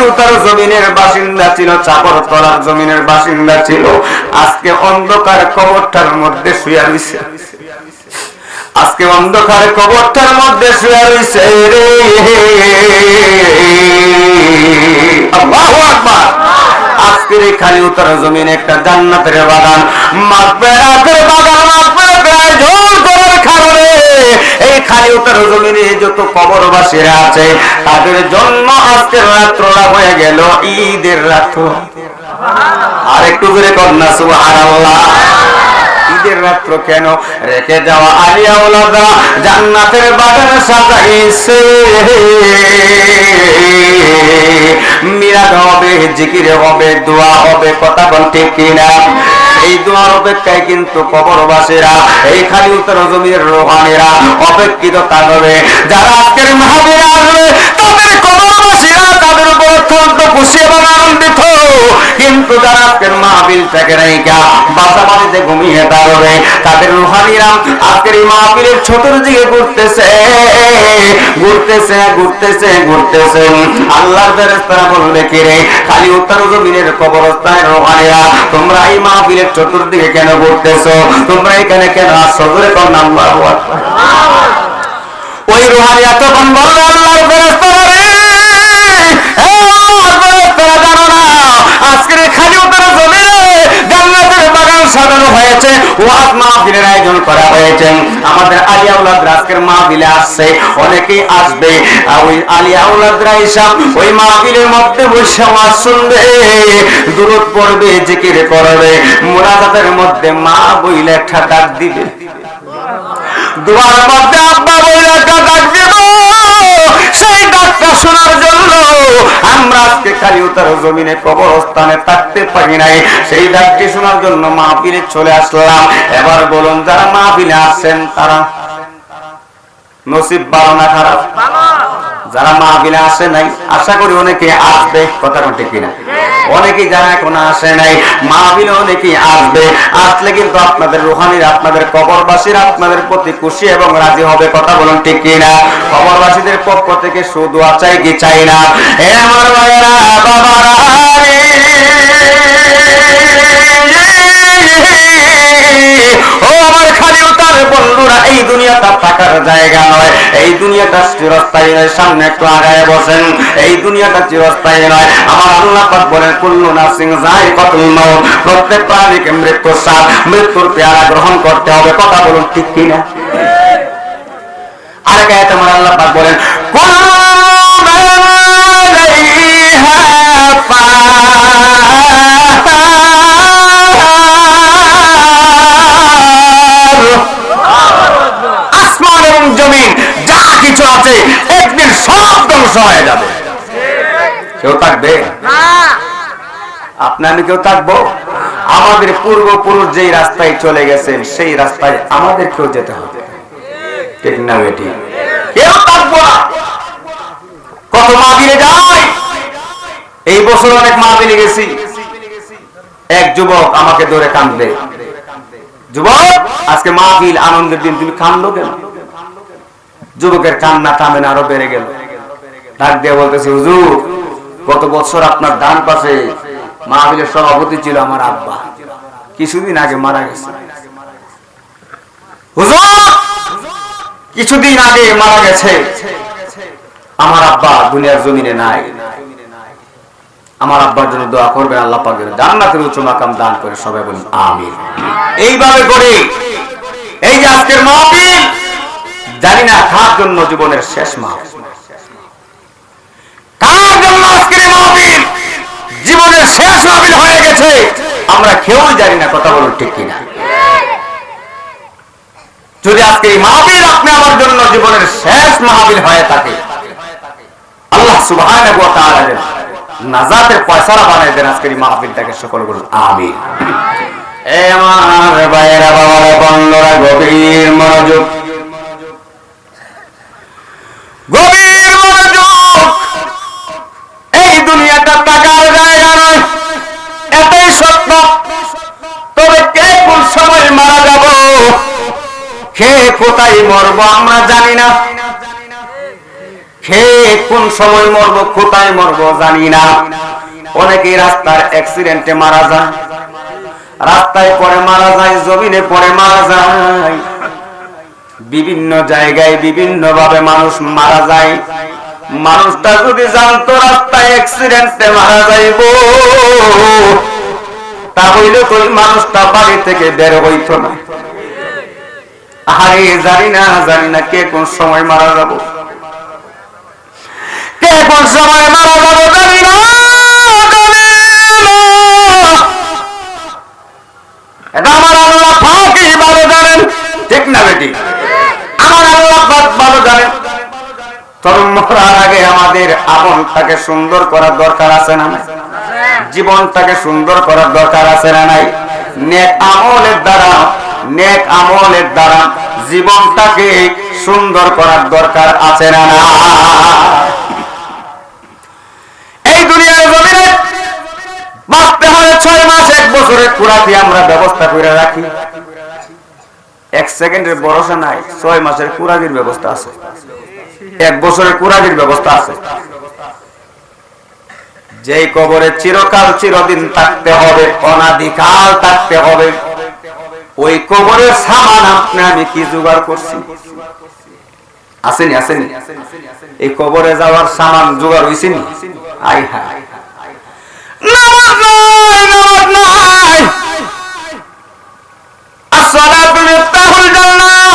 উতার জমিনের বাসিন্দা ছিল, চাপড়তলার জমিনের বাসিন্দা ছিল। আজকে অন্ধকার কবরটার মধ্যে শুয়ে রয়েছে, আজকে অন্ধকার কবরটার মধ্যে শুয়ে রয়েছে রে। আল্লাহু আকবার। আজকের এই খালি উত্তর জমিনে একটা জান্নাতের বাগান, মাগফিরাতের বাগান, মাগফিরাতের আয়োজন করার কারণে এই খালি উত্তর জমিনে যত কবরবাসীরা আছে তাদের জন্য আজকের রাত্রটা হয়ে গেল ঈদের রাত্র। আর একটু জোরে কন্যা সুবহানাল্লাহ। ঈদের রাত্র কেন? রেখে যাওয়া আলিয়া ওলাদা জান্নাতের বাগান সাজাইছে, মিলাদ হবে, জিকির হবে, দোয়া হবে, কথা বল ঠিক কিনা? এই দোয়ার অপেক্ষায় কিন্তু কবরবাসীরা, এই খালি উত্তর জমির রোহানীরা অপেক্ষিত থাকবে। যারা আজকের মাহফিলে আসবে তাদের কবরবাসীরা তাদের উপর অত্যন্ত খুশি এবং আনন্দিত। কিন্তু যারা আজকের মাহফিল থেকে নাইকা বাসা বাড়িতে ঘুমিয়ে থাকবে তাদের রোহানীরা আজকের এই মাহফিলের চতুর্দিকে ঘুরতেছে, ঘুরতেছে, ঘুরতেছে, ঘুরতেছে। আল্লাহর ফেরেশতারা বলবে কি রে খালি উত্তর জমিনের কবরস্থানের রোহানীরা, তোমরা এই মাহফিলের চতুর্দিকে কেন ঘুরতেছো? তোমরা এখানে কেন আসছো? জোরে কোন আল্লাহু আকবার। ওই রোহানীরা তখন বলবে আল্লাহর ফেরেশতারা রে, জানো না আজকের খালি উত্তর জমিনে জান্নাতের বাগান সাজানো হয়েছে, ওয়াজ মাহফিলের আয়োজন করা হয়েছে। আমাদের আলিয়া ওলাদরা আজকের মাহফিলে আসছে, অনেকেই আসবে। ওই আলিয়া ওলাদরা এসে ওই মাহফিলের মধ্যে বসে ওয়াজ শুনবে, দুরূদ পড়বে, জিকির করবে, মুনাজাতের মধ্যে মা বইলে একটা ডাক দিবে, দোয়ার মধ্যে আব্বা বইলে একটা ডাক দিব। সেই ডাকটা শোনার জন্য আমরা আজকে খালি উত্তর জমিনে কবরস্থানে থাকতে পারি নাই, সেই ডাকটি শোনার জন্য মাহফিলে চলে আসলাম। এবার বলুন যারা মাহফিলে আসছেন তারা নসিব ভালো না খারাপ? যারা মাহফিলে আসে নাই আশা করি অনেকে আসবে, কথা বলতে কিনা? অনেকেই যারা এখন আসে নাই মাহফিলে অনেকেই আসবে। আসলে কিন্তু আপনাদের রুহানীরা, আপনাদের কবরবাসীরা আপনাদের প্রতি খুশি এবং রাজি হবে, কথা বলুন ঠিক কিনা? কবরবাসীদের পক্ষ থেকে সুদোয়া চাই কি চাই না? হে আমার ভাইয়েরা, বাবারা, ও আমার খালি উতার বন্ধুরা, এই দুনিয়াটা থাকার জায়গা নয়, এই দুনিয়াটা চিরস্থায়ী নয়। সামনে একটু আগায় বসেন, এই দুনিয়াটা চিরস্থায়ী নয়। আমার আল্লাহ পাক বলেন কুল্লু নাফসিন যায়কাতুল মাউত, প্রত্যেক প্রাণীকে মৃত্যুর স্বাদ, মৃত্যুর পেয়ালা গ্রহণ করতে হবে, কথা বলুন ঠিক কিনা? আরেক আয়াতে আমার আল্লাহ পাক বলেন কুল্লু মান আলাইহা আসমান এবং জমিন যা কিছু আছে একদিন সব ধ্বংস হয়ে যাবে। কেউ থাকবে না? আপনি আমি কেউ থাকবো? আমাদের পূর্বপুরুষ যেই রাস্তায় চলে গেছেন সেই রাস্তায় আমাদেরকেও যেতে হবে, ঠিক না বেটি? কেউ থাকবো না। কত মাহফিলে যাই, এই বছর অনেক মাহফিলে গেছি। এক যুবক আমাকে ধরে কাঁদবে, যুবক আজকে মাহফিল আনন্দের দিন, তুমি কাঁদলো কেন? যুবকের কান্না থামে না, আরো বেড়ে গেল। ডাক দিয়ে বলতেছে হুজুর গত বছর আপনার ডান পাশে মাহফিলের সভাপতি ছিল আমার আব্বা, কিছুদিন আগে মারা গেছে। হুজুর কিছুদিন আগে মারা গেছে, আমার আব্বা দুনিয়ার জমিনে নাই। আমার আব্বার জন্য দোয়া করবেন, আল্লাহ পাক যেন জান্নাতের উচ্চ মাকাম দান করে, সবাই বলুন আমিন। এইভাবে করে এই যে আজকের মাহফিল, জানি না কার জন্য জীবনের শেষ মাহফিল, কার জন্য আজকের মাহফিল জীবনের শেষ মাহফিল হয়ে গেছে, আমরা কেউই জানি না, কথা বলুন ঠিক কিনা? যদি আজকে এই মাহফিল আপনি আমার জন্য জীবনের শেষ মাহফিল হয়ে থাকে, আল্লাহ সুবহানাহু ওয়া তাআলা নাজাতের পয়সারা বানাই দেন আজকের এই মাহফিলটাকে, সকল বলুন আমিন। এ আমার ভাইয়েরা, বাবারা, বন্ধুরা, গভীর মনোযোগ, গভীর মনোযোগ। এই দুনিয়াটা টাকার জায়গা নয়, এটাই সত্য। তবে কে কোন সময় মারা যাব, কে কোথায় মরবো আমরা জানি না, কে কোন সময় মরবো, কোথায় মরবো জানি না। অনেকেই রাস্তার অ্যাক্সিডেন্টে মারা যায়, রাস্তায় পড়ে মারা যায়, জমিনে পড়ে মারা যায়, বিভিন্ন জায়গায় বিভিন্ন ভাবে মানুষ মারা যায়। মানুষটা যদি জানতো রাস্তায় অ্যাক্সিডেন্টে মারা যাইব, তাহলে তো ওই মানুষটা বাড়ি থেকে বের হইতো না। আরে জানি না কে কোন সময় মারা যাব, কে কোন সময় মারা যাব জানি না। এটা আমার আল্লাহ পাকই ভালো জানেন, ঠিক না বেটি? আমার আল্লাহ পাক ভালো জানেন। তবে মরার আগে আমাদের আমলটাকে সুন্দর করার দরকার আছে না নাই? জীবনটাকে সুন্দর করার দরকার আছে না নাই? নেক আমলের দ্বারা জীবনটাকে সুন্দর করার দরকার আছে না না? এই দুনিয়ার জমিনে বাঁচতে হলে 6 মাস 1 বছরের খোরাকি আমরা ব্যবস্থা করে রাখি। 1 সেকেন্ডের ভরসা নাই, 6 মাসের খোরাকির ব্যবস্থা আছে, 1 বছরের খোরাকির ব্যবস্থা আছে। যেই কবরে চিরকাল চিরদিন থাকতে হবে, অনাদিকাল থাকতে হবে, ওই কবরের সামান আপনি আমি কি জোগাড় করছি? আসেনি? এই কবরে যাওয়ার সামান জোগাড় হইছে নি? আই হায়, নামাজ নাই। আসসালাতু মিফতাহুল জান্নাহ,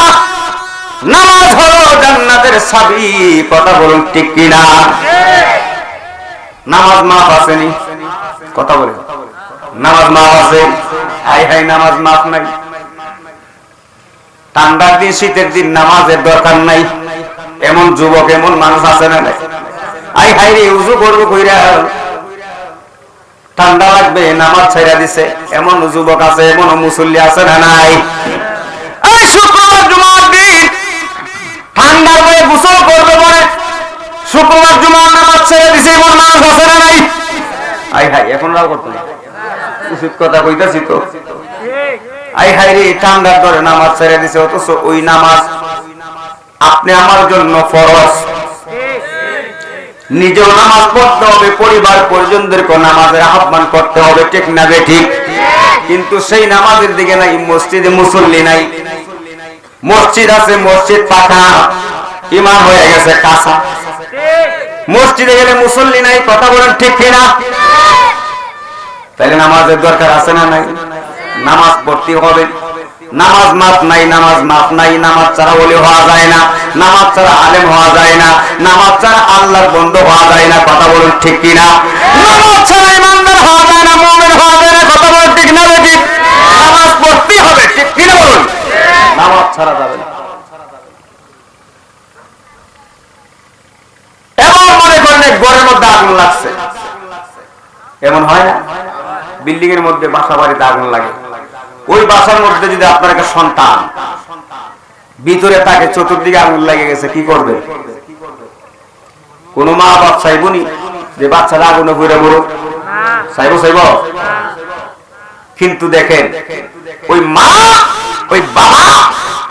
নামাজ হলো জান্নাতের চাবি। কথা বলুন ঠিক কি না? নামাজ মাফ আসেনি? কথা বলেন, নামাজ মাফ আছে? আই হায়, নামাজ মাফ নাই। ঠান্ডার দিন শীতের দিন নামাজের দরকার নাই, এমন যুবক এমন মানুষ আছে না? আই হায় রে, উযু করবো কইরা ঠান্ডা লাগবে নামাজ ছাইরা দিছে, এমন যুবক আছে, এমন মুসল্লি আছে না নাই? এই শুক্রবার জুমার দিন ঠান্ডার হয়ে গোসল করবে বলে শুক্রবার জুমার নামাজ ছেড়ে দিছে, এমন মানুষ আছে না নাই? আই হায়, এখন রাও করতে না, উচিত কথা কইতাছি তো। আই হায় রে, ঠান্ডার ধরে নামাজ ছেড়ে দিছে, অথচ ওই নামাজ আপনি আমার জন্য ফরজ। নিজেও নামাজ পড়তে হবে, পরিবার পরিজনদেরকে নামাজের আহ্বান করতে হবে, ঠিক না ঠিক? কিন্তু সেই নামাজের দিকে নাই, মসজিদে মুসল্লি নাই। মসজিদ আছে, মসজিদ পাকা, ইমাম হয়ে গেছে কাঁচা। মসজিদে গেলে মুসল্লি নাই, কথা বলেন ঠিক কিনা? তাহলে নামাজের দরকার আছে না নাই? নামাজ পড়তে হবে। নামাজ মাফ নাই, নামাজ মাফ নাই। নামাজ ছাড়া ওলি হওয়া যায় না, নামাজ ছাড়া আলেম হওয়া যায় না, নামাজ ছাড়া আল্লাহর বন্ধু হওয়া যায় না। কথা বলুন ঠিক কিনা? নামাজ ছাড়া ইমানদার হওয়া যায় না, মুমিন হওয়া যায় না। কথা বলুন ঠিক না ঠিক? নামাজ পড়তেই হবে, ঠিক কিনা বলুন? নামাজ ছাড়া যাবে না। এমন মনে করেন ঘরের মধ্যে আগুন লাগছে, এমন হয় না? বিল্ডিং এর মধ্যে বাসা বাড়িতে আগুন লাগে, ওই বাসার মধ্যে যদি আপনার একটা সন্তান ভিতরে থাকে, চতুর্দিকে আগুন লেগে গেছে, কি করবে? কোন মা বাপ চাইবনি যে বাচ্চারা আগুনে ঘুরে মরুক? চাইব? কিন্তু দেখেন, ওই মা ওই বাবা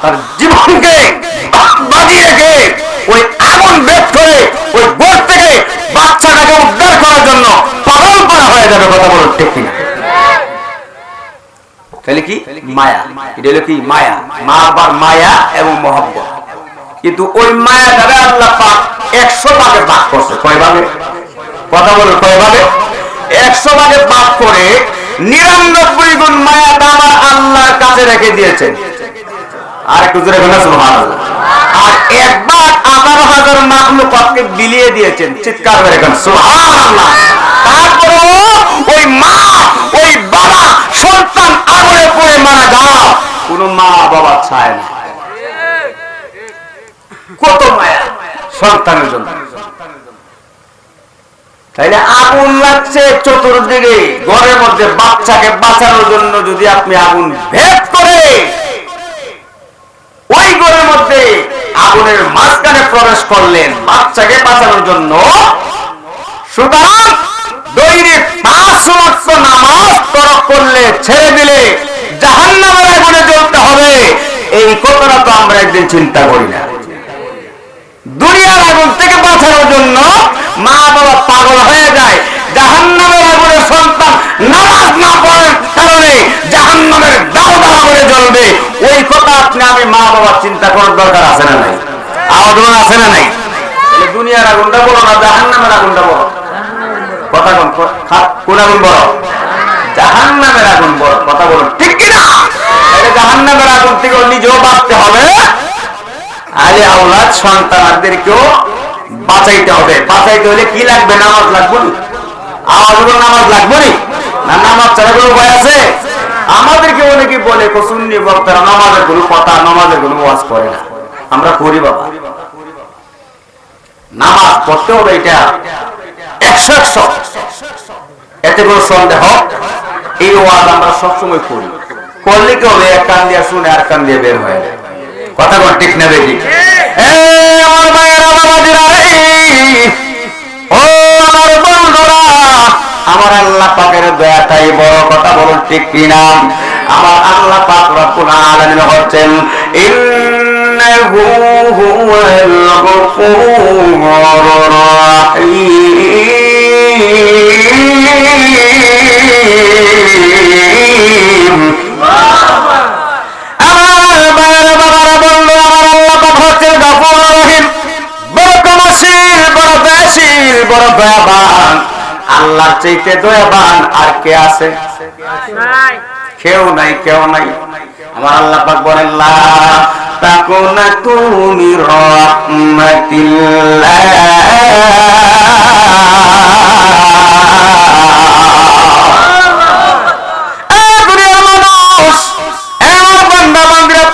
তার জীবনকে বাজিয়ে রেখে ওই আগুন বের করে ওই ঘর থেকে বাচ্চাটাকে উদ্ধার করার জন্য পাগল করা হয়ে যাবে। কথা বলুন ঠিক কিনা? তাহলে কি মায়া? এটা হলো কি মায়া? মা বাবার মায়া এবং মহব্বত। কিন্তু ওই মায়াটারে আল্লাহ পাক 100 ভাগে ভাগ করছে। কয় ভাগে? কথা বলুন, কয় ভাগে? 100 ভাগে ভাগ করে 99 গুণ মায়াটা আমার আল্লাহর কাছে রেখে দিয়েছেন। আর একটু জোরে বলেন সুবহানাল্লাহ। আর একবার 11,000 মাখলুকাতকে বিলিয়ে দিয়েছেন। চিৎকার করে বলেন সুবহানাল্লাহ। তারপরে ওই মা ওই বাবা সন্তান আগুনে পড়ে মারা যাও, কোন মা বাবা চায় না। কত মায়া সন্তানের জন্য। তাইলে আগুন লাগছে চতুর্দিকে, ঘরের মধ্যে বাচ্চাকে বাঁচানোর জন্য যদি আপনি আগুন ভেদ করে ওই ঘরের মধ্যে আগুনের মাঝখানে প্রবেশ করলেন বাচ্চাকে বাঁচানোর জন্য, সুতরাং দৈনিক 5 ওয়াক্ত নামাজ তরক করলে, ছেড়ে দিলে জাহান্নামের আগুনে জ্বলতে হবে। এই কথাটা তো আমরা একদিন চিন্তা করি না। দুনিয়ার আগুন থেকে বাঁচানো সফল হয়ে যায়, জাহান্নামের আগুনের সন্তান নামাজ না পড়ার কারণে জাহান্নামের দাও দাও করে জ্বলবে। ওই কথা আপনি আমি মা বাবা চিন্তা করার দরকার আছে না নাই? আওয়াজ আছে না নাই? দুনিয়ার আগুনটা বড় না জাহান্নামের আগুনটা বড়? কথা কোন আগুন বড়? জাহান্নামের আগুন বড়। কথা বলুন ঠিক কিনা? জাহান্নামের আগুন থেকে নিজেও বাঁচতে হবে, আলে আওলাদ সন্তানদেরকেও বাঁচাইতে হবে। বাঁচাইতে হলে কি লাগবে? নামাজ লাগবে। আওয়াজ হলো নামাজ লাগবে না? নামাজ ছাড়া কোনো উপায় আছে? আমাদেরকে অনেকে বলে সুন্নি বক্তারা নামাজের কোনো কথা, নামাজের কোনো ওয়াজ করে না। আমরা করি বাবা, নামাজ পড়তে হবে, এটা 100 এতে কোনো সন্দেহ। এই ওয়াজ আমরা সবসময় করি, করলে কি হবে? এক কান দিয়ে শুনে আর কান দিয়ে বের হয়ে যায়। কথা বল ঠিক না বেটি? আমার ভাইয়েরা বাবাজিরা, ও আমার বন্ধুরা, আমার আল্লাহ পাকের দয়াটাই বড়। কথা বলুন ঠিক কিনা? আমার আল্লাহ পাক রব্বুল আলামিন হচ্ছেন ইন্নাহু হুয়াল গফুরুর রাহিম। আমার বাইরে বাবারা বললো, আমার আল্লাহ পাক হচ্ছেন গফুর রহিম, বড় ক্ষমাশীল, বড় দয়াশীল, বড় দয়াবান। আল্লাহর চাইতে দয়াবান আর কে আছে? কেউ নাই, কেউ নাই। আমার আল্লাহ পাক বলেন লা তাকুনাতু মির রাহমাতিল্লাহ,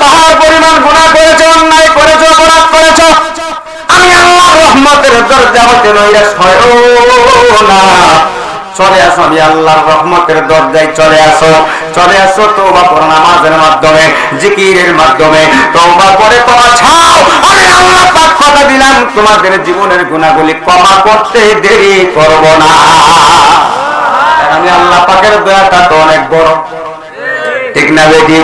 পাহাড় পরিমাণ গুনাহ করেছো, অন্যায় করেছো, অপরাধ করেছো, আমি আল্লাহর রহমতের দরজা হতে নৈরাশ হয়ো না। চলে আসো, আমি আল্লাহর রহমতের দরজায় চলে আসো। চলে আসো তওবা করো, নামাজের মাধ্যমে, জিকিরের মাধ্যমে তওবা করে ক্ষমা চাও। আমি আল্লাহ পাক কথা দিলাম, তোমাদের জীবনের গুনাহগুলি ক্ষমা করতে দেরি করব না। আমি আল্লাহ পাকের দয়াটা তো অনেক বড়, ঠিক না বেটি?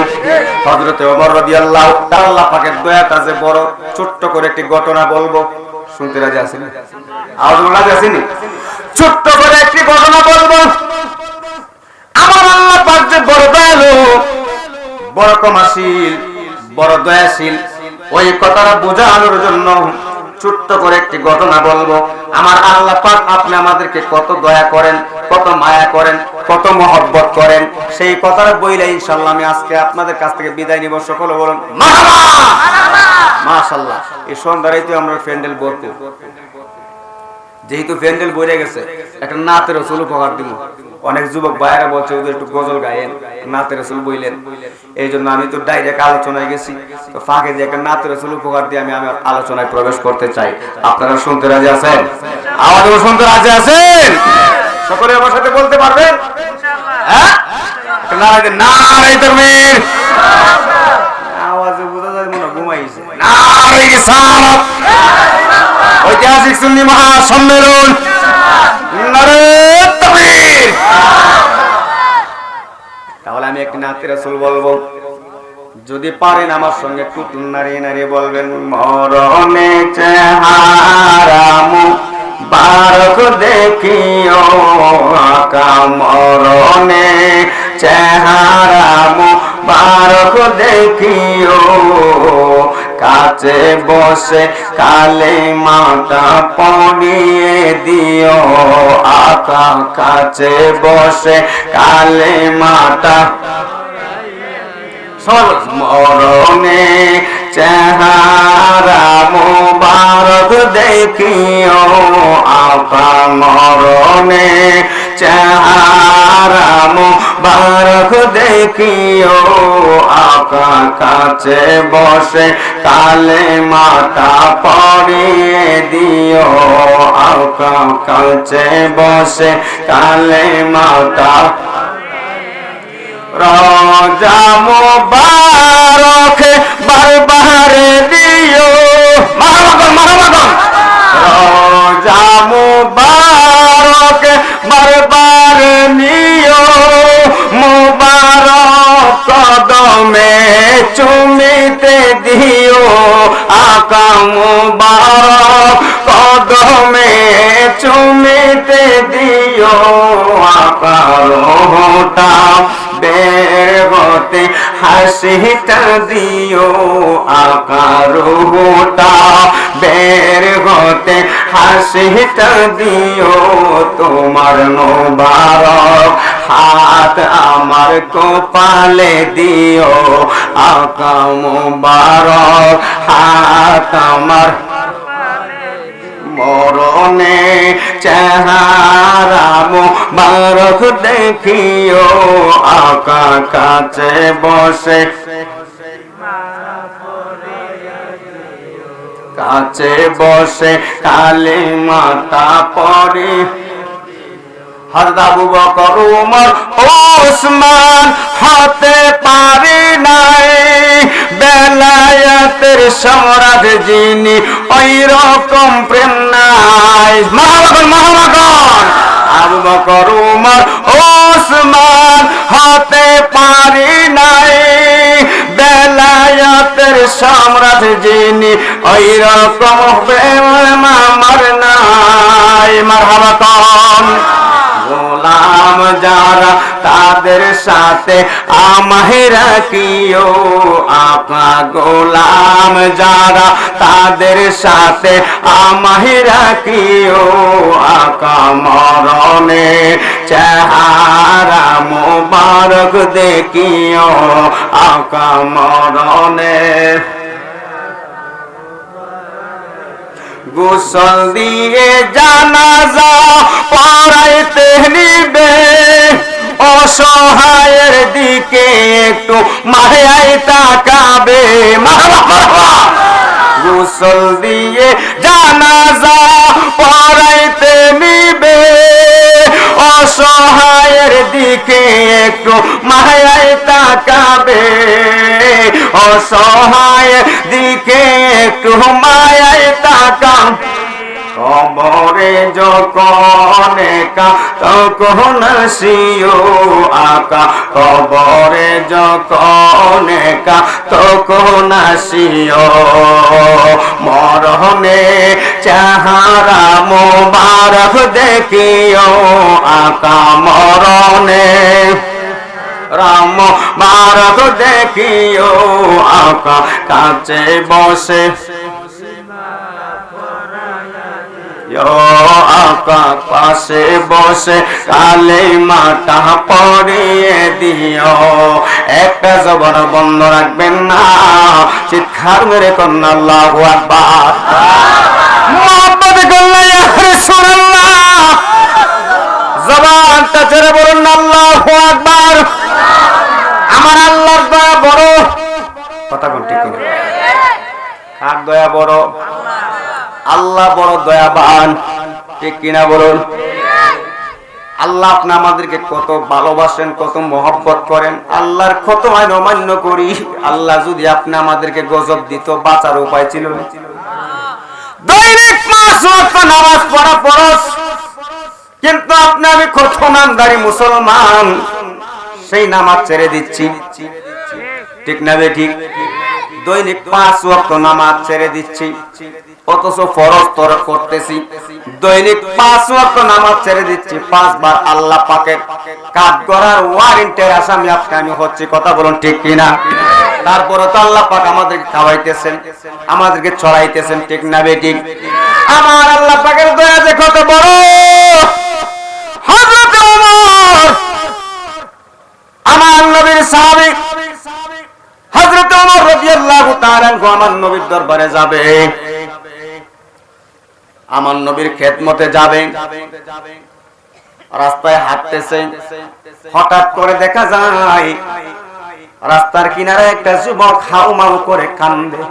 হযরত ওমর রাদিয়াল্লাহু তাআলা, আল্লাহ পাকের দয়াটা যে বড়, ছোট্ট করে একটি ঘটনা বলবো, শুনতে রাজি আছেন? আওয়াজ রাজি আছেন? ছোট্ট করে একটি ঘটনা বলবো। আমার আল্লাহ পাক যে বড় দয়ালু, বড় ক্ষমাশীল, বড় দয়াশীল, ওই কথাটা বোঝানোর জন্য ছোট্ট করে একটি ঘটনা বলবো। আমার আল্লাহ পাক আপনি আমাদেরকে কত দয়া করেন, কত মায়া করেন, কত মহব্বত করেন, সেই কথাটা বইলে ইনশাআল্লাহ আমি আজকে আপনাদের কাছ থেকে বিদায় নিব। সকলে বলুন মারহাবা, মাশাআল্লাহ। এই সন্ধ্যায় তো আমরা প্যান্ডেল ভরপুর। যেহেতু প্যান্ডেল বইরে গেছে, একটা নাতের রসুল উপহার দিব। অনেক যুবক ভাইয়েরা বলছে ওদের একটু গজল গায়েন, নাতের রসুল বইলেন। এই জন্য আমি তো ডাইরেক্ট আলোচনায় গেছি, তো ফাঁকে যে একটা নাতের রসুল উপহার দিয়ে আমি আমার আলোচনায় প্রবেশ করতে চাই। আপনারা শুনতে রাজি আছেন? আওয়াজ শুনতে রাজি আছেন? সকলে আমার সাথে বলতে পারবেন? হ্যাঁ, নারায়ে তাকবীর। আওয়াজে বোঝা যায় মনে ঘুমাইছে। নারায়ে রিসালাত। ঐতিহাসিক সুন্নি মহাসম্মেলন, নারায়ে তাকবীর। তাহলে আমি একটি নাতে রাসূল বলবো, যদি পারেন আমার সঙ্গে একটু নাড়িয়ে নাড়িয়ে বলবেন। মরণে চেহারা মুবারক দেখিও আকা, মরণে চেহারা মুবারক দেখিও, কাছে বসে কালেমাটা পড়িয়ে দিও আকা, কাছে বসে কালেমাটা। মরণে চেহারা মুবারক দেখিও আকা, মরণে চেহারা মুবারক দেখিও আকা, কাছে বসে কালেমাটা পড়িয়ে দিও আকা, কাছে বসে কালেমাটা। রোজা মুবারক বারবার দিও, মাহমুদুল মাহমুদুল। রোজা মুবারক বারবার নিও, মুবারক কদমে চুমিতে দিও আকা, মুবারক কদমে চুমিতে দিও আকার হোটা বের হতে হাসিটা দিও আকার হোটা বের হতে হাসিটা দিও তোমার মোবারক হাত আমার কপালে দিও আকা মোবারক হাত আমার মরণে চেহারা মোবারক দেখিও আকা কাছে বসে কাছে বসে কালিমাটা পড়ি হযরত আবু বকর ওমর ওসমান হতে পারি নাই বেলায়েতের সম্রাট যিনি ওই রকম প্রেম নাই মহামাগণ আবু বকর ওমর ওসমান হতে পারি নাই বেলায়েতের সম্রাট যিনি ওই রকম প্রেম আমার নাই মারহাবা গোলাম যারা তাদের সাথে আমায় রাখিও আপা গোলাম যারা তাদের সাথে আমায় রাখিও আকা মরণে চেহারা মোবারক দেখিও আকা মরণে গোসল দিয়ে জানাজা পড়াইতে নিবে অসহায়ের দিকে একটু মায়াই তাকাবে গোসল দিয়ে জানাজা পড়াইতে নিবে অসহায়ের দিকে একটু মায়াই তাকাবে অসহায়ের দিকে একটু মায়াই তাকাম কবরে যখন একা তখন আসিও আকা কবরে যখন একা তখন আসিও মরণে চেহারা মোবারক দেখিও আকা মরণে রাম বারক দেখিও আকা কাছে বসে আকা পাশে বসে কালিমাটা পড়িয়ে দিও একটা জবান বন্ধ রাখবেন না চিৎকার মেরে কন্যা আল্লাহু আকবার মুহাম্মদ ইয়া রাসূলুল্লাহ জবানটা ছেড়ে বলুন আল্লাহু আকবার আমার আল্লাহর দয়া বড় কথা কোন ঠিক করে কার দয়া বড় আল্লাহ বড় দয়াবান ঠিক কিনা বলুন আল্লাহ আপনি আমাদেরকে কত ভালোবাসেন কত মহব্বত করেন আল্লাহর কত আইন অমান্য করি আল্লাহ যদি আপনি আমাদেরকে গজব দিত বাঁচার উপায় ছিল না দৈনিক 5 ওয়াক্ত নামাজ পড়া ফরজ কিন্তু আপনি আমি কত নামদারি মুসলমান সেই নামাজ ছেড়ে দিচ্ছি ঠিক না ঠিক দৈনিক 5 ওয়াক্ত নামাজ ছেড়ে দিচ্ছি অথচ ফরজ তরক করতেছি দৈনিক 5 ওয়াক্ত নামাজ ছেড়ে দিচ্ছি 5 বার আল্লাহ পাকের কাজ করার ওয়ারেন্টের আসামি আপনি আমি হচ্ছে কথা বলুন ঠিক কিনা তারপরে তো আল্লাহ পাক আমাদেরকে খাওয়াইতেছেন আমাদেরকে ছড়াইতেছেন ঠিক না ঠিক আমার আল্লাহ পাকের দয়া যে কত বড় হযরত ওমর আমার নবীর সাহাবী হযরত ওমর রাদিয়াল্লাহু তাআলা আমার নবীর দরবারে যাবে আমার নবীর খেদমতে যাবে রাস্তায় হাঁটতেছে হঠাৎ করে দেখা যায় রাস্তার কিনারে একটা যুবক হাউমাউ করে কান্দে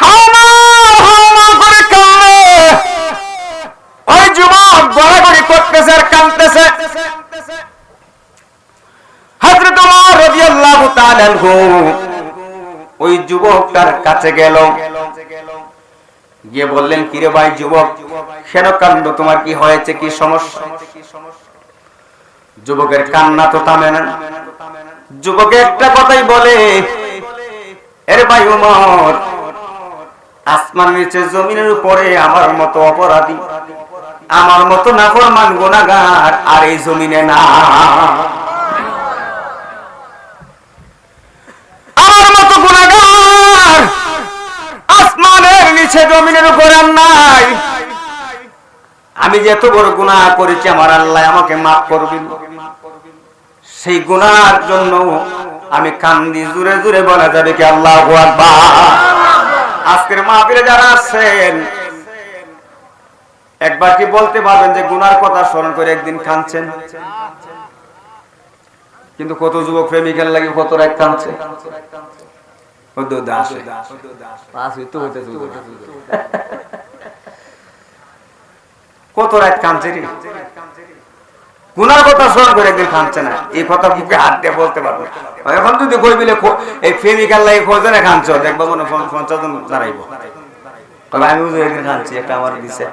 হাউমাউ করে কান্দে ওই যুবক গড়াগড়ি করতেছে আর কাঁদতেছে হযরত ওমর রাদিয়াল্লাহু তাআলা আনহু ওই যুবকটার কাছে গেল গিয়ে বললেন কিরে ভাই যুবক কেন কান্দো তোমার কি হয়েছে কি সমস্যা যুবকের কান্না তো থামে না যুবক একটা কথাই বলে এর ভাই ওমর আসমান নিচে জমিনের উপরে আমার মতো অপরাধী, আমার মতো নাফরমান গুনাহগার আর এই জমিনে না। আমার মতো গুনাহগার আসমানের নিচে জমিনের উপরে আর নাই। আমি যে এত বড় গুনাহ করেছি আমার আল্লাহ আমাকে মাফ করবেন, সেই গুনাহর জন্য আমি কান্দি, জোরে জোরে বলা যাবে কি আল্লাহু আকবার। আজকের মাহফিলে যারা আছেন একবার কি বলতে পারবেন যে গুনার কথা স্মরণ করে একদিন কাঁদছেন? কিন্তু কত যুবক প্রেমিকের লাগে কত রাত কাঁদছে, কত রাত কাঁদছে রে, গুনার কথা স্মরণ করে একদিন কাঁদছে না। এই কথা বুকে হাত দিয়ে বলতে পারবো। এখন যদি কই বিলে এই প্রেমিকার লাগে খোঁজে না কাঁদছ, দেখবো মনে 50 জন দাঁড়াইবো, আমি একদিন কাঁদছি, একটা আমার দিছে,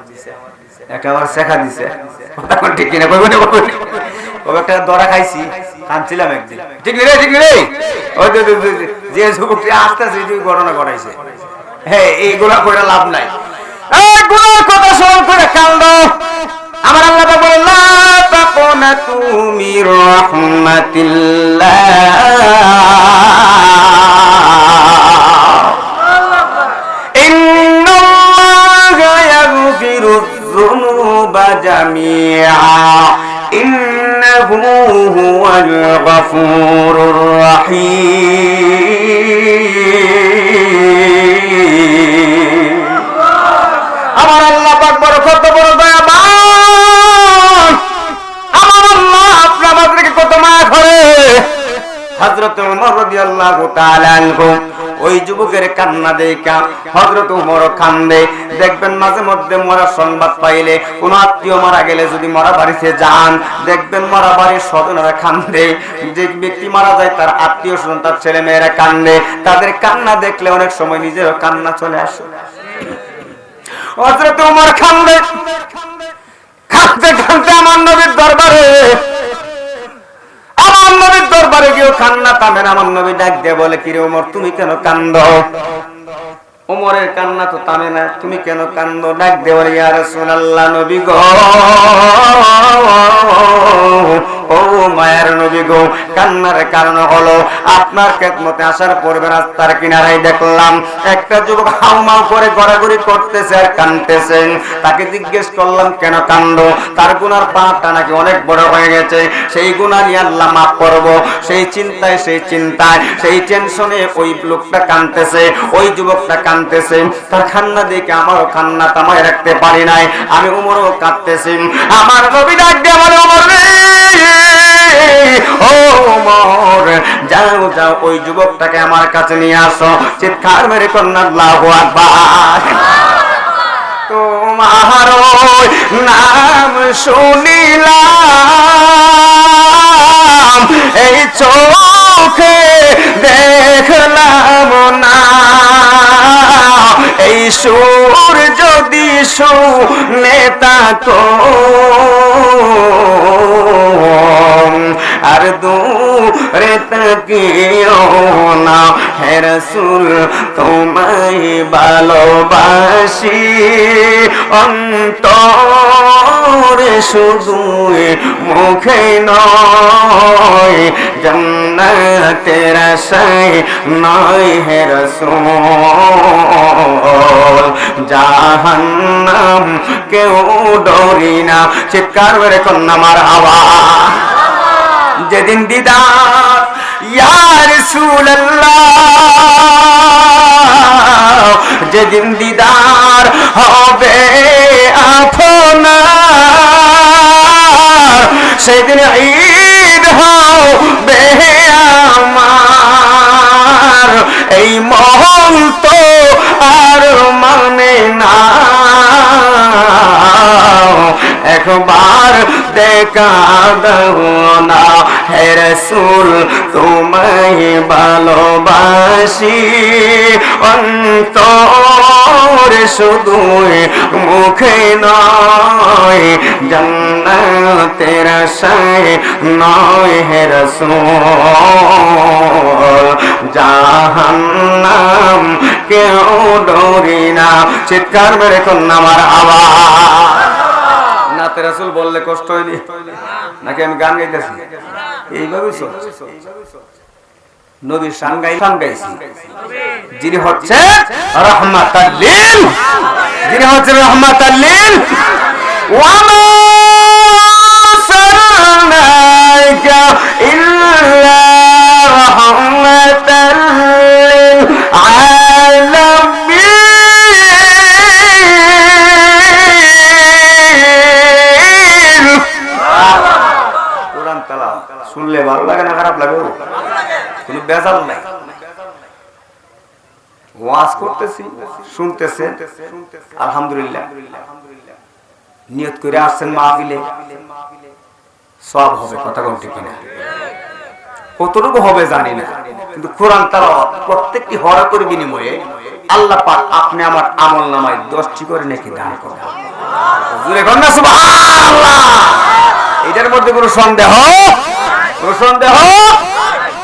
একটা আমার শেখা দিছে, ঠিক কিনা কইব না? একটা দরা খাইছি, কাঁদছিলাম একদিন, ঠিক রে ঠিক রে। ওই যে যুবকটি আসতেছে ঘটনা ঘটাইছে, হ্যাঁ এইগুলা করে লাভ নাই। গুনার কথা স্মরণ করে কান্দো। আমার আল্লাহ বলে লা তাকুনাতু মির রাহমাতিল্লাহ, ইন্নাল্লাহা ইয়াগফিরুয যুনুবা জামিআ, ইন্নাহু হুয়াল গফুরুর রহিম। আমার আল্লাহ পাক বড় কত বড় দয়াবান। আমার আল্লাহ আপনার আমাদেরকে কত মায়া করে। হযরত ওমর রাদিয়াল্লাহু তাআলা আনহু ওই যুবকের কান্না দেখা হযরত ওমর কান্দে। দেখবেন মাঝে মধ্যে মরার সংবাদ পাইলে, কোন আত্মীয় মারা গেলে যদি মরা বাড়িতে যান, দেখবেন মরা বাড়ির স্বজনেরা কান্দে। যে ব্যক্তি মারা যায় তার আত্মীয় স্বজন, তার ছেলে মেয়েরা কান্দে। তাদের কান্না দেখলে অনেক সময় নিজেরও কান্না চলে আসে। হযরত ওমর কান্দে, কাঁদতে কাঁদতে আমার নবীর দরবারে, আমার নবীর দরবারে গিয়ে কান্না থামে না। আমার নবী ডাক দিয়ে বলে, কিরে ওমর তুমি কেন কান্দো? ওমরের কান্না তো থামে না, তুমি কেন কান্দো? ডাক দিয়ে বলে, ইয়া রাসূলুল্লাহ, নবী গো, ও মায়ের নবী গো, কান্নার কারণ হলো আপনার খেদমতে আসার পূর্বে রাস্তার কিনারায় দেখলাম একটা যুবক হাউমাউ করে ঘোরাঘুরি করতেছে আর কাঁদতেছে। তাকে জিজ্ঞেস করলাম কেন কান্দো? তার গুনার পাহাড়টা নাকি অনেক বড় হয়ে গেছে, সেই গুনাহ নিয়ে আল্লাহ মাফ করবো, সেই চিন্তায় সেই টেনশনে ওই লোকটা কাঁদতেছে, ওই যুবকটা কাঁদতেছে। তার কান্না দেখে আমারও কান্না থামায় রাখতে পারি নাই, আমি ওমরও কাঁদতেছি। আমার নবী ডাক দিয়ে বলে, ওমর রে, ও ওমর, যাও যাও ওই যুবকটাকে আমার কাছে নিয়ে আসো। চিৎকার মেরে কন্যা আল্লাহু আকবার। তোমার নাম শুনিলাম, এই চোখে দেখলাম না, এই সুর যদি শুনে থাকো আর দূরে তাকিও না, হে রাসূল তোমায় ভালোবাসি অন্তরে শুধু মুখে নয়, জান্নাতের আশায় নয়, হে রাসূল জাহান্নাম কেউ ডরি না। চিৎকার করে কন্যা মারহাবা। যেদিন দিদার ইয়া রাসূলুল্লাহ, যেদিন দিদার হবে আপনার, সেদিন ঈদ হবে আমার। এই মহল তো আর মানে না, একবার দেখা দাও না, হে রাসূল তোমায় ভালোবাসি অন্তরে শুধু মুখে সুখে নয়, জান্নাতের আশায় নয় হে রাসূল, জাহান্নাম কেউ ডরি না। চিৎকার মেরে কন্যা আমার আওয়াজ। নাতে রাসূল বললে কষ্ট হয়নি নাকি আমি গান গাইতেছি? এইভাবে নবীর শান গাইছি। যিনি হচ্ছে রাহমাতাল লিল, যিনি হচ্ছে রাহমাতাল লিল, ওয়া মা সারনাকা ইল্লা রাহমাতাল লিল আলামিন। কোরআন তেলাওয়াত শুনলে ভালো লাগে না খারাপ লাগে? কোনো বেজাল নাই। ওয়াজ করতেছি, শুনতেছেন, আলহামদুলিল্লাহ। নিয়ত করে আসছেন মাহফিলে, সব হবে। কথা কোন ঠিক না? কতটুকু হবে জানি না, কিন্তু কোরআন তেলাওয়াত প্রত্যেকটি হরফের বিনিময়ে আল্লাহ পাক আপনি আমার আমলনামায় 10টি করে নেকি দান করবেন। জোরে বলেন না সুবহানাল্লাহ। এটার মধ্যে কোনো সন্দেহ? কোনো সন্দেহ?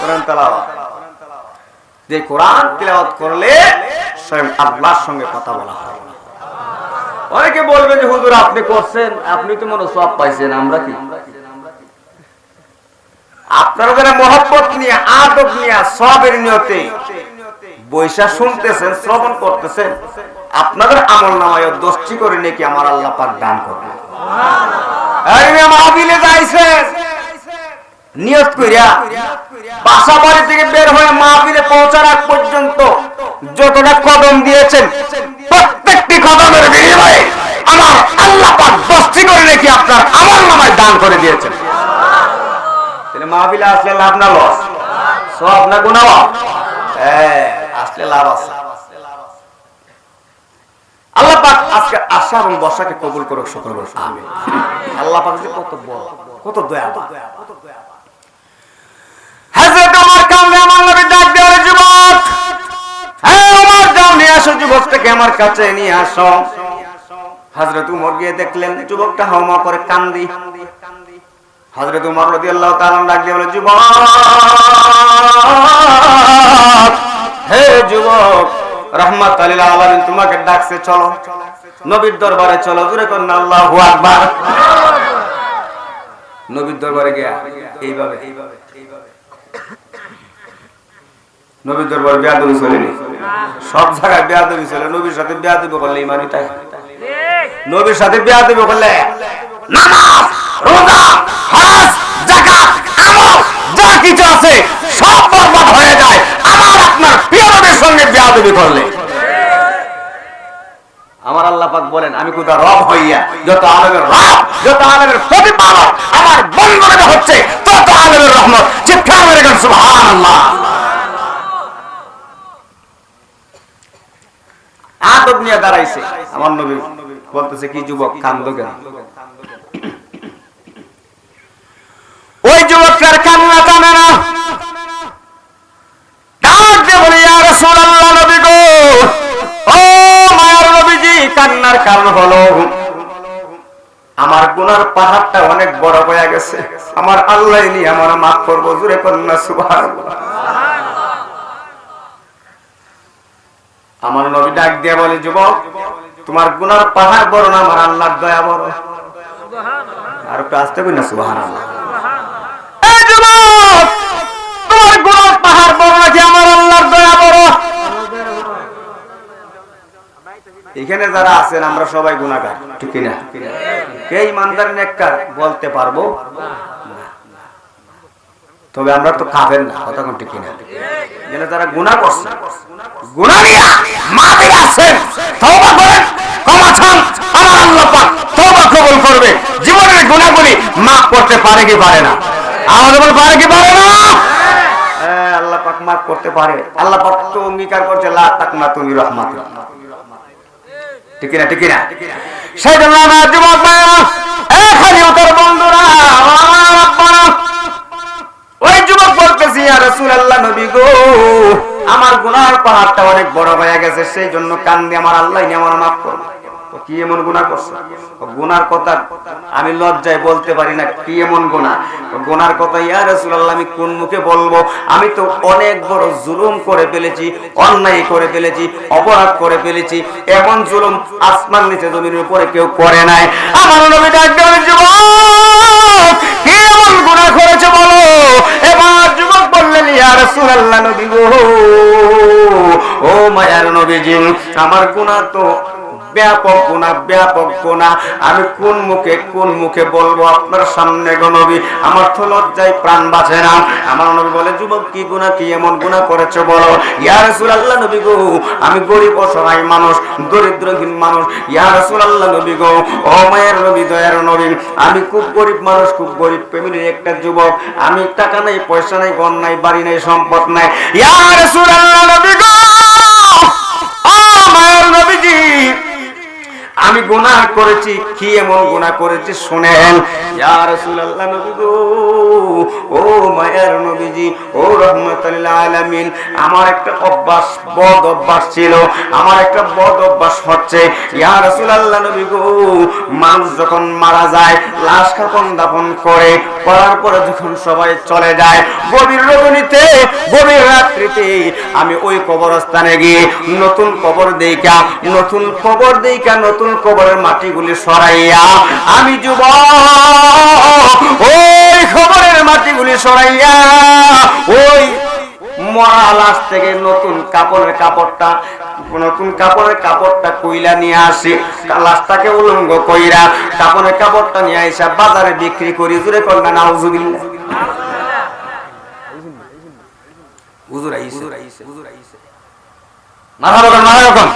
কোরআন তেলাওয়াত, যে কোরআন তেলাওয়াত করলে স্বয়ং আল্লাহর সঙ্গে কথা বলা হয়। অনেকে বলবে যে হুজুর আপনি করছেন, আপনি তো মনে সওয়াব পাইছেন, আমরা কি? আপনারা যারা মহব্বত নিয়ে, আদব নিয়ে, সওয়াবের নিয়তে বৈশা শুনতেছেন, শ্রবণ করতেছেন, আপনাদের আমলনামায় 10টি করে নেকি আমার আল্লাহ পাক দান করবেন। সুবহানাল্লাহ। এই মাহফিলে যাইছেন নিয়ত কইরা, বাসা বাড়ি থেকে বের হয়ে মাহফিলে পৌঁছার আগ পর্যন্ত যতটা কদম দিয়েছেন, প্রত্যেকটি কদমের বিনিময়ে আমার আল্লাহ পাক 10টি করে নাকি আপনার আমলনামায় দান করে দিয়েছেন। তাহলে মাহফিলে আসলে লাভ না লস? সওয়াব না গুনাহ? আসলে লাভ আছে। আল্লাহ পাক আজকে আশা এবং বর্ষাকে কবুল করুক, সকল বলুন আমিন। আল্লাহ পাক যে কত বড়, কত দয়াবান। হযরত ওমর কান্দে, আমার নবী ডাক দেওয়ার যুবক, হ্যাঁ ওমর যাও নিয়ে আসো যুবকটাকে আমার কাছে নিয়ে আসো। হযরত ওমর গিয়ে দেখলেন যুবকটা হাওমা করে কান্দি। হযরত ওমর রাদিয়াল্লাহু তাআলা ডাক দিয়ে বলে, যুবক, হে যুবক, রাহমাতুল লিল আলামিন তোমাকে ডাকছে, চলো নবীর দরবারে চলো। জোরে করেন আল্লাহু আকবার। নবীর দরবারে গিয়া এইভাবে নবীর দরবারে বেয়াদবি চলেনি? সব জায়গায় বেয়াদবি চলে। নবীর সাথে বেয়াদবি করলে ইমানই তাই। নবীর সাথে বেয়াদবি করলে নামাজ, রোজা, হজ, যাকাত, আমল যা কিছু আছে সব বরবাদ হয়ে যায় আমার আপনার প্রিয় নবীর সঙ্গে বেয়াদবি করলে। আমার আল্লাহ পাক বলেন, আমি খোদা রব হইয়া যত আলেমের রব, যত আলেমের প্রতিপালক, আমার বন্ধুরা হচ্ছে তত আলেমের রহমত। চিৎকার মেরে বলেন সুবহানাল্লাহ। আদব নিয়ে দাঁড়াইছে আমার নবী, বলতেছে কি যুবক কান্দো কেন? ওই যুবকটার কান্না থামে না। ডাক দিয়ে বলে, ইয়া রাসূলুল্লাহ, নবী গো, ও মায়ার নবীজি, কান্নার কারণ হলো আমার গুনার পাহাড়টা অনেক বড় হয়ে গেছে, আমার আল্লাহ নি আমার মাফ করবো। জোরে কন্যা সুবহানাল্লাহ। আমার নবী ডাক দিয়ে বলে, যুবক, তোমার গুনার পাহাড় বড় না, আমার আল্লাহর দয়া বড়। আর একটু আসতে কই না সুবহানাল্লাহ। এই যুবক, তোমার গুনার পাহাড় বড় নাকি আমার আল্লাহর দয়া বড়? এখানে যারা আছেন আমরা সবাই গুনাহগার, ঠিক না? কে ইমানদার নেককার বলতে পারবো না, তবে আমরা তো কাফের না। কথা কোন ঠিক না? যেন যারা গুনাহ করছে, গুনাহ নিয়ে মাফির আছেন, তওবা করেন, ক্ষমা চান, আমার আল্লাহ পাক তওবা কবুল করবে। জীবনের গুনাহগুলি মাফ করতে পারে কি পারে না? আমাদের বল পারে কি পারে না? হ্যাঁ, আল্লাহ পাক মাফ করতে পারে। আল্লাহ পাক তো অঙ্গীকার করছে, লা তাকনাতু মির রাহমাতিল্লাহ। ঠিক না? ঠিক না? সেই জন্য আমার যুবক ভাইরা, এখানে তোর বন্ধুরা, আমার আব্বারা, ওই যুবক বলতেছি, ইয়া রাসূলুল্লাহ, নবী গো, আমার গুনার পাহাড়টা অনেক বড় হয়ে গেছে, সেই জন্য কান্দি, আমার আল্লাহ নি আমার মাফ করুন। কি এমন গুনাহ করছো? গুনার কথা আমি লজ্জায় বলতে পারি না, কি এমন গুনাহ? গুনার কথা ইয়া রাসূলুল্লাহ আমি কোন মুখে বলবো? আমি তো অনেক বড় জুলুম করে ফেলেছি, অন্যায় করে ফেলেছি, অপরাধ করে ফেলেছি। এমন জুলুম আসমান নিচে জমিনের উপরে কেউ করে নাই। আমার নবী ডাকলেন, যুবক কি এমন গুনাহ করেছে বলো? এবার যুবক বললেন, ইয়া রাসূলুল্লাহ নবী গো, ও মায়ার নবীজি, আমার গুনাহ তো ব্যাপক গুনাহ, ব্যাপক গুনাহ। আমি কোন মুখে বলবো আপনার সামনে গো নবী? আমার তো লজ্জায় প্রাণ বাঁচে না। আমার নবী বলে, যুবক কি গুনাহ, কি এমন গুনাহ করেছো বলো? ইয়া রাসূলুল্লাহ নবী গো, আমি গরিব অসহায় মানুষ, দরিদ্রহীন মানুষ। ইয়া রাসূলুল্লাহ নবী গো, ও মায়ের নবী, দয়ার নবী, আমি খুব গরিব মানুষ, খুব গরিব ফ্যামিলির একটা যুবক। আমি টাকা নাই, পয়সা নাই, ঘর নাই, বাড়ি নাই, সম্পদ নাই। ইয়া রাসূলুল্লাহ নবী গো, ও মায়ের নবীজি, আমি গুনাহ করেছি। কি এমন গুনাহ করেছি শুনেন। ইয়া রাসূলুল্লাহ নবী গো, ও মায়ার নবীজি, ও রাহমাতুল আলামিন, আমার একটা অভ্যাস, বদ অভ্যাস ছিল। আমার একটা বদ অভ্যাস হচ্ছে, ইয়া রাসূলুল্লাহ নবী গো, মানুষ যখন মারা যায়, লাশ কাফন দাফন করে, করার পরে যখন সবাই চলে যায়, গভীর রজনীতে, গভীর রাত্রিতে আমি ওই কবরস্থানে গিয়ে নতুন কবর দেইকা, নতুন কবর দেইকা, নতুন কবরের মাটিগুলি সরাইয়া, আমি যুবক ওই কবরের মাটিগুলি সরাইয়া ওই মরা লাশ থেকে নতুন কাপড়ের কাপড়টা কইলা নিয়ে আসি, লাশটাকে উলঙ্গ কইরা কাপড়ের কাপড়টা নিয়ে আইসা বাজারে বিক্রি করি। জুড়ে করলেন নাউজুবিল্লাহ। হুজুর আইছে, মাথা রকম